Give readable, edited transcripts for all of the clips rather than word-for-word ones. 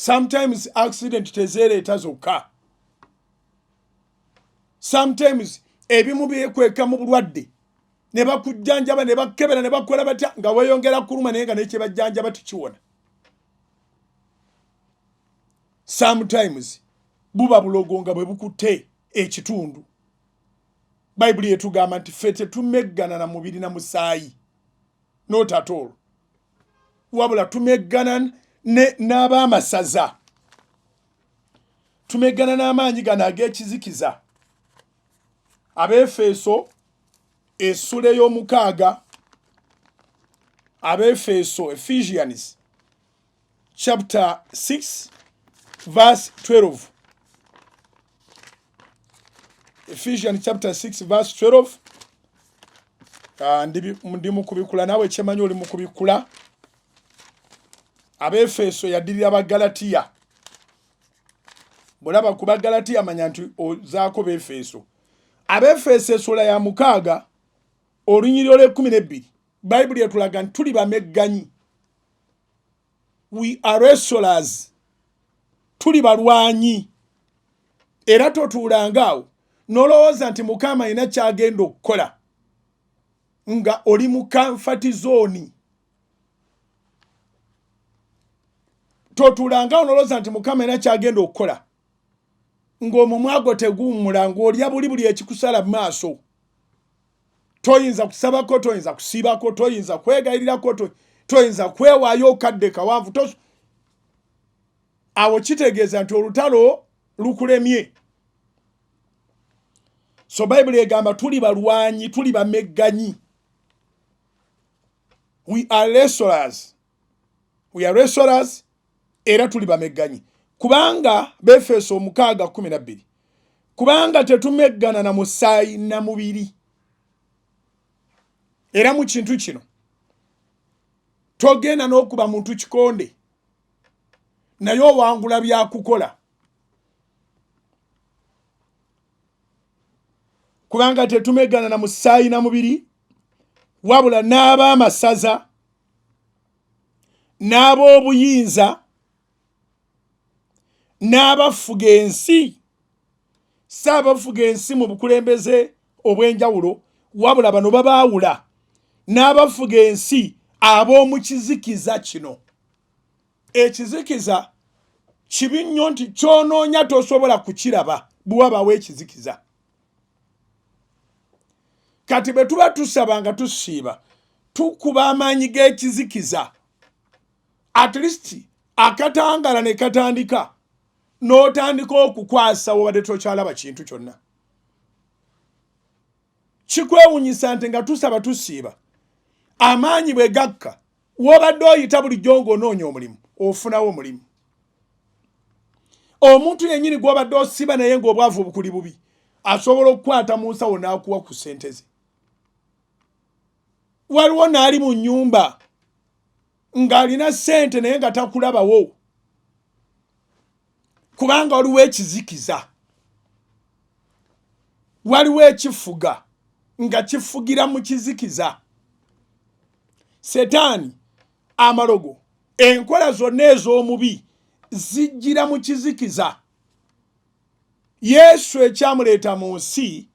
sometimes accident tezereeta zokka, sometimes ebimu byekweka mu bulwadde ne bakujjanjaba ne bakkebera ne bakola batya nga weeyongera kuluma naye nga nekyebajjanjaba tukiwona. Sometimes buba bulogo nga bwe bukutte ekitundu. Bayibuli etugamba nti ffe tetumeggana na mubiri na musaayi, not at all, wabula tumeggana n'abaamasaza, tumeggana n'amaanyi gano ag'ekizikiza. Abefeso essula ey'omukaaga, Abefeso, Ephesians chapter 6 verse 12. Ephesians chapter 6 verse 12. Ndi mukubikula nawe kyemanyi oli mukubikula. Abefeso yaddirira Abagalatiya. Bw'olaba ku Bagalatiya manya nti ozaako Befeso. Abefeso essula ya mukaaga olunyiriro lw'12. Bayibuli etulaga nti tuli bamegganyi. We are wrestlers. Tuli balwanyi. Era totuulangaawo nolowooza nti Mukama alina kyagenda okukola nga oli mu comfort zone. Totuulangaawo nolowooza nti Mukama alina kyagenda okukola ng'omumwa gwo teguwummula, ng'olya buli ekikusala mu maaso. Toyinza kusabako, toyinza kusiibako, toyinza kwegayirirako, toyinza kwewaayo kadde kawanvu. Awo kitegeeza nti olutalo lukulemye. So Bayibuli egamba tuli balwanyi, tuli bamegganyi. We are wrestlers. We are wrestlers era tuli bamegganyi. Kubanga Befeso 6:12. Kubanga tetumeggana na musaayi na mubiri. Era mu kintu kino togenda n'okuba muntu kikonde naye owangula byakukola. Kubanga tetumeggana na musaayi na mubiri, wabula n'abaamasaza, n'ab'obuyinza, n'abafuga ensi. Si abafuga ensi mu bukulembeze obw'enjawulo, wabula bano babaawula n'abafuga ensi ab'omu kizikiza kino. Ekizikiza kibi nnyo nti kyonoonya tosobola kukiraba bwe wabaawo ekizikiza. Kati bwe tuba tusaba nga tusiiba tukuba amaanyi g'ekizikiza, at least akatangaala ne katandika n'otandika okukwasa wabadde tokyalaba kintu kyonna. Kikwewunyisa nti nga tusaba tusiiba amaanyi bwe gakka, wobadde oyita bulijjo ng'onoonya omulimu ofunawo omulimu. Omuntu yennyini gw'obadde osiba naye ng'obwavu obukuli bubi asobola okukwata mu nsawo n'akuwa ku ssente ze. Waliwo n'ali mu nnyumba ng'alina ssente naye nga takulabawo kubanga waliwo ekizikiza, waliwo ekifuga nga kifugira mu kizikiza. Setaani, amalogo, enkola zonna ez'omubi zijjira mu kizikiza. Yesu ekyamuleeta mu nsi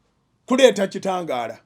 kuleeta kitangaala.